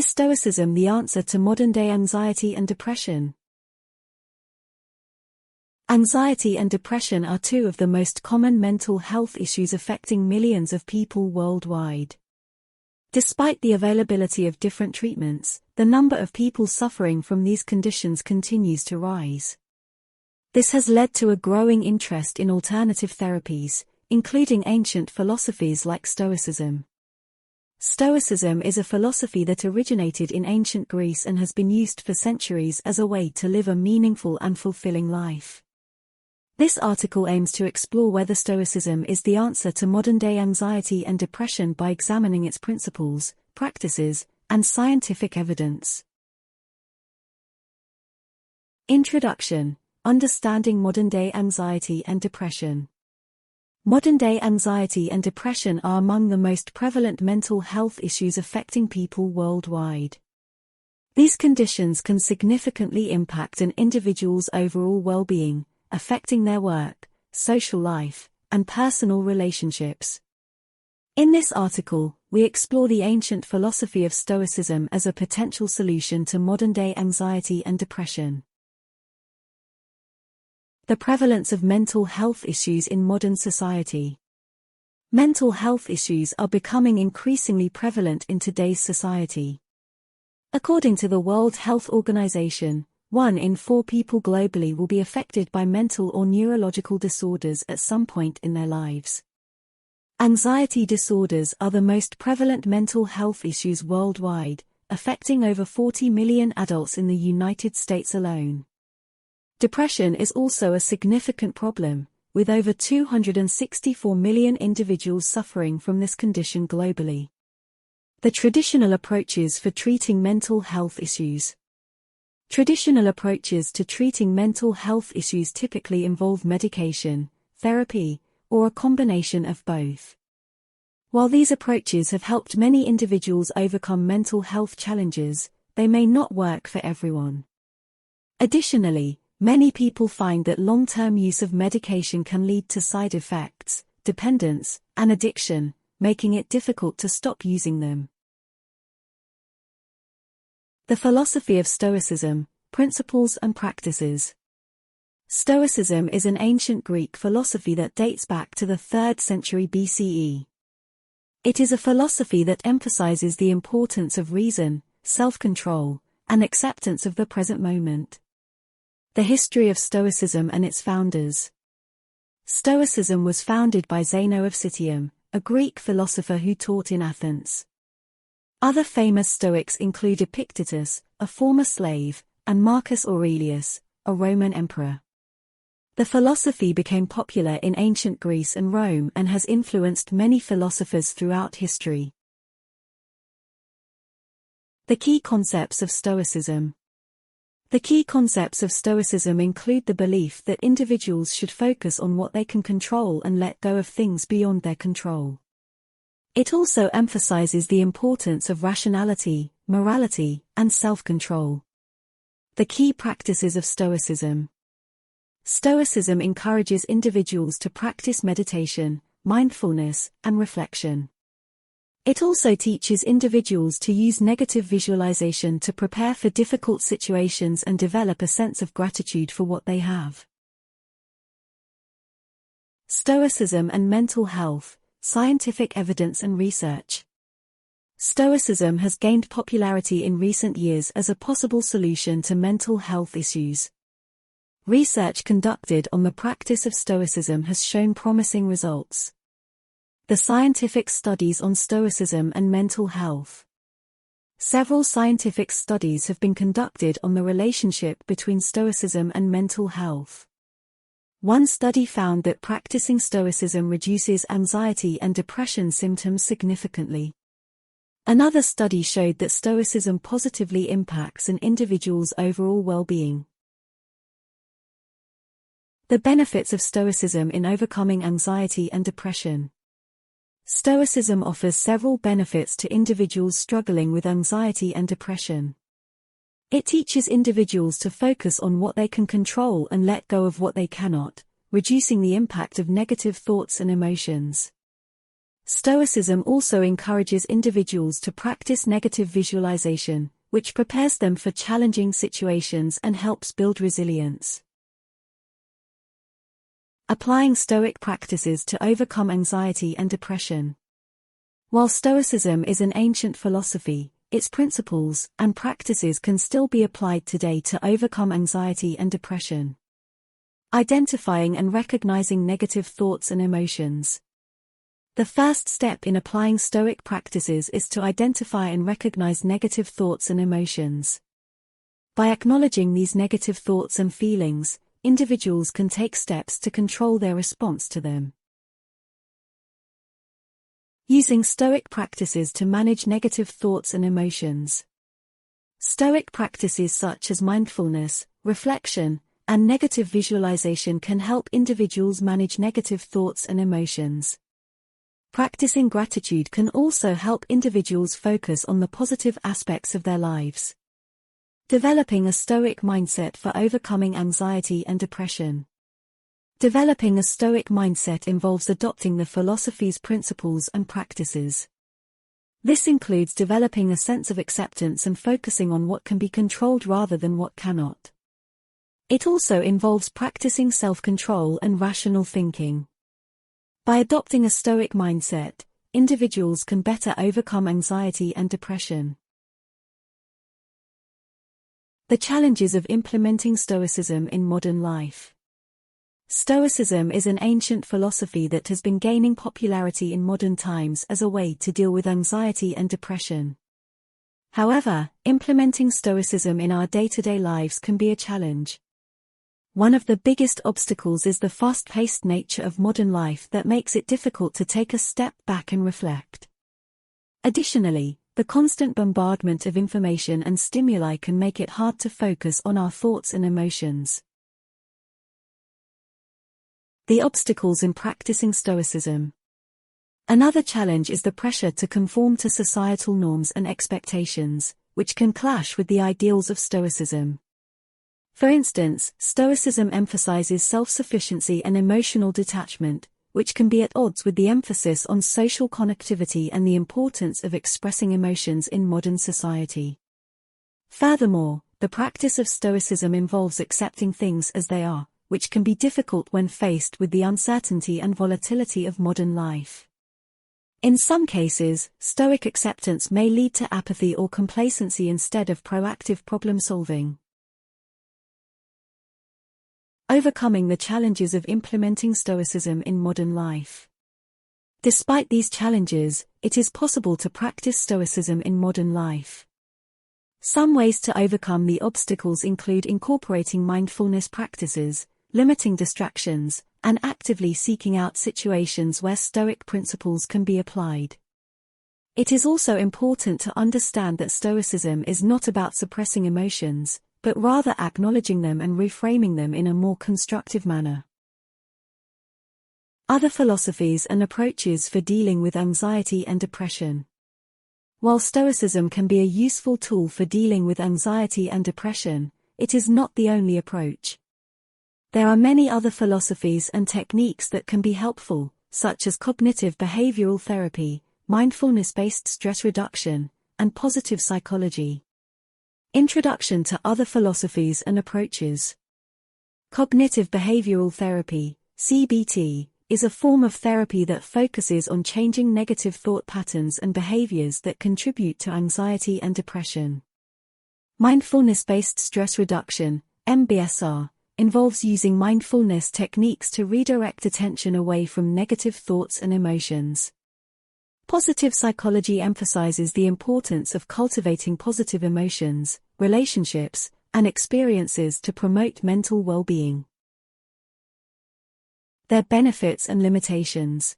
Is Stoicism the answer to modern-day anxiety and depression? Anxiety and depression are two of the most common mental health issues affecting millions of people worldwide. Despite the availability of different treatments, the number of people suffering from these conditions continues to rise. This has led to a growing interest in alternative therapies, including ancient philosophies like Stoicism. Stoicism is a philosophy that originated in ancient Greece and has been used for centuries as a way to live a meaningful and fulfilling life. This article aims to explore whether Stoicism is the answer to modern-day anxiety and depression by examining its principles, practices, and scientific evidence. Introduction: Understanding modern-day anxiety and depression. Modern-day anxiety and depression are among the most prevalent mental health issues affecting people worldwide. These conditions can significantly impact an individual's overall well-being, affecting their work, social life, and personal relationships. In this article, we explore the ancient philosophy of Stoicism as a potential solution to modern-day anxiety and depression. The prevalence of mental health issues in modern society. Mental health issues are becoming increasingly prevalent in today's society. According to the World Health Organization, 1 in 4 people globally will be affected by mental or neurological disorders at some point in their lives. Anxiety disorders are the most prevalent mental health issues worldwide, affecting over 40 million adults in the United States alone. Depression is also a significant problem, with over 264 million individuals suffering from this condition globally. The traditional approaches for treating mental health issues. Traditional approaches to treating mental health issues typically involve medication, therapy, or a combination of both. While these approaches have helped many individuals overcome mental health challenges, they may not work for everyone. Additionally, many people find that long-term use of medication can lead to side effects, dependence, and addiction, making it difficult to stop using them. The philosophy of Stoicism, principles and practices. Stoicism is an ancient Greek philosophy that dates back to the 3rd century BCE. It is a philosophy that emphasizes the importance of reason, self-control, and acceptance of the present moment. The history of Stoicism and its founders. Stoicism was founded by Zeno of Citium, a Greek philosopher who taught in Athens. Other famous Stoics include Epictetus, a former slave, and Marcus Aurelius, a Roman emperor. The philosophy became popular in ancient Greece and Rome and has influenced many philosophers throughout history. The key concepts of Stoicism. The key concepts of Stoicism include the belief that individuals should focus on what they can control and let go of things beyond their control. It also emphasizes the importance of rationality, morality, and self-control. The key practices of Stoicism. Stoicism encourages individuals to practice meditation, mindfulness, and reflection. It also teaches individuals to use negative visualization to prepare for difficult situations and develop a sense of gratitude for what they have. Stoicism and mental health, scientific evidence and research. Stoicism has gained popularity in recent years as a possible solution to mental health issues. Research conducted on the practice of Stoicism has shown promising results. The scientific studies on Stoicism and mental health. Several scientific studies have been conducted on the relationship between Stoicism and mental health. One study found that practicing Stoicism reduces anxiety and depression symptoms significantly. Another study showed that Stoicism positively impacts an individual's overall well-being. The benefits of Stoicism in overcoming anxiety and depression. Stoicism offers several benefits to individuals struggling with anxiety and depression. It teaches individuals to focus on what they can control and let go of what they cannot, reducing the impact of negative thoughts and emotions. Stoicism also encourages individuals to practice negative visualization, which prepares them for challenging situations and helps build resilience. Applying Stoic practices to overcome anxiety and depression. While Stoicism is an ancient philosophy, its principles and practices can still be applied today to overcome anxiety and depression. Identifying and recognizing negative thoughts and emotions. The first step in applying Stoic practices is to identify and recognize negative thoughts and emotions. By acknowledging these negative thoughts and feelings, individuals can take steps to control their response to them. Using Stoic practices to manage negative thoughts and emotions. Stoic practices such as mindfulness, reflection, and negative visualization can help individuals manage negative thoughts and emotions. Practicing gratitude can also help individuals focus on the positive aspects of their lives. Developing a Stoic mindset for overcoming anxiety and depression. Developing a Stoic mindset involves adopting the philosophy's principles and practices. This includes developing a sense of acceptance and focusing on what can be controlled rather than what cannot. It also involves practicing self-control and rational thinking. By adopting a Stoic mindset, individuals can better overcome anxiety and depression. The challenges of implementing Stoicism in modern life. Stoicism is an ancient philosophy that has been gaining popularity in modern times as a way to deal with anxiety and depression. However, implementing Stoicism in our day-to-day lives can be a challenge. One of the biggest obstacles is the fast-paced nature of modern life that makes it difficult to take a step back and reflect. Additionally, the constant bombardment of information and stimuli can make it hard to focus on our thoughts and emotions. The obstacles in practicing Stoicism. Another challenge is the pressure to conform to societal norms and expectations, which can clash with the ideals of Stoicism. For instance, Stoicism emphasizes self-sufficiency and emotional detachment, which can be at odds with the emphasis on social connectivity and the importance of expressing emotions in modern society. Furthermore, the practice of Stoicism involves accepting things as they are, which can be difficult when faced with the uncertainty and volatility of modern life. In some cases, Stoic acceptance may lead to apathy or complacency instead of proactive problem-solving. Overcoming the challenges of implementing Stoicism in modern life. Despite these challenges, it is possible to practice Stoicism in modern life. Some ways to overcome the obstacles include incorporating mindfulness practices, limiting distractions, and actively seeking out situations where Stoic principles can be applied. It is also important to understand that Stoicism is not about suppressing emotions, but rather acknowledging them and reframing them in a more constructive manner. Other philosophies and approaches for dealing with anxiety and depression. While Stoicism can be a useful tool for dealing with anxiety and depression, it is not the only approach. There are many other philosophies and techniques that can be helpful, such as cognitive behavioral therapy, mindfulness-based stress reduction, and positive psychology. Introduction to other philosophies and approaches. Cognitive behavioral therapy, CBT, is a form of therapy that focuses on changing negative thought patterns and behaviors that contribute to anxiety and depression. Mindfulness-based stress reduction, MBSR, involves using mindfulness techniques to redirect attention away from negative thoughts and emotions. Positive psychology emphasizes the importance of cultivating positive emotions, relationships, and experiences to promote mental well-being. Their benefits and limitations.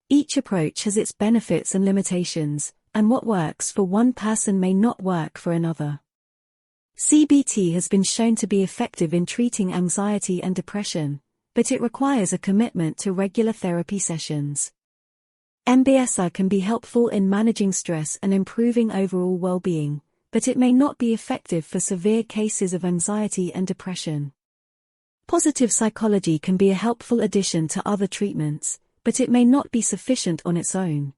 Each approach has its benefits and limitations, and what works for one person may not work for another. CBT has been shown to be effective in treating anxiety and depression, but it requires a commitment to regular therapy sessions. MBSR can be helpful in managing stress and improving overall well-being, but it may not be effective for severe cases of anxiety and depression. Positive psychology can be a helpful addition to other treatments, but but it may not be sufficient on its own.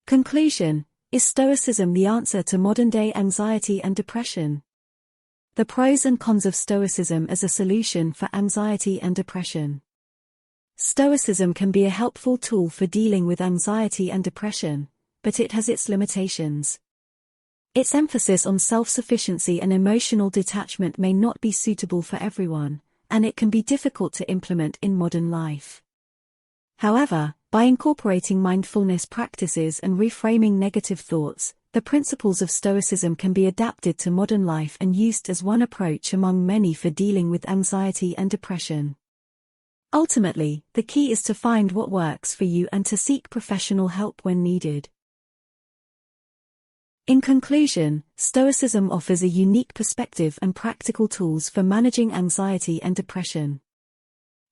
Conclusion: is Stoicism the answer to modern-day anxiety and depression? The pros and cons of Stoicism as a solution for anxiety and depression. Stoicism can be a helpful tool for dealing with anxiety and depression, but it has its limitations. Its emphasis on self-sufficiency and emotional detachment may not be suitable for everyone, and it can be difficult to implement in modern life. However, by incorporating mindfulness practices and reframing negative thoughts, the principles of Stoicism can be adapted to modern life and used as one approach among many for dealing with anxiety and depression. Ultimately, the key is to find what works for you and to seek professional help when needed. In conclusion, Stoicism offers a unique perspective and practical tools for managing anxiety and depression.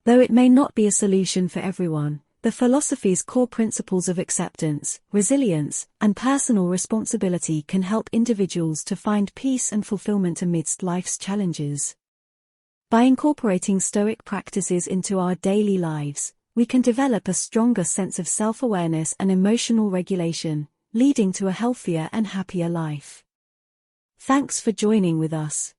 Though it may not be a solution for everyone, the philosophy's core principles of acceptance, resilience, and personal responsibility can help individuals to find peace and fulfillment amidst life's challenges. By incorporating Stoic practices into our daily lives, we can develop a stronger sense of self-awareness and emotional regulation, leading to a healthier and happier life. Thanks for joining with us.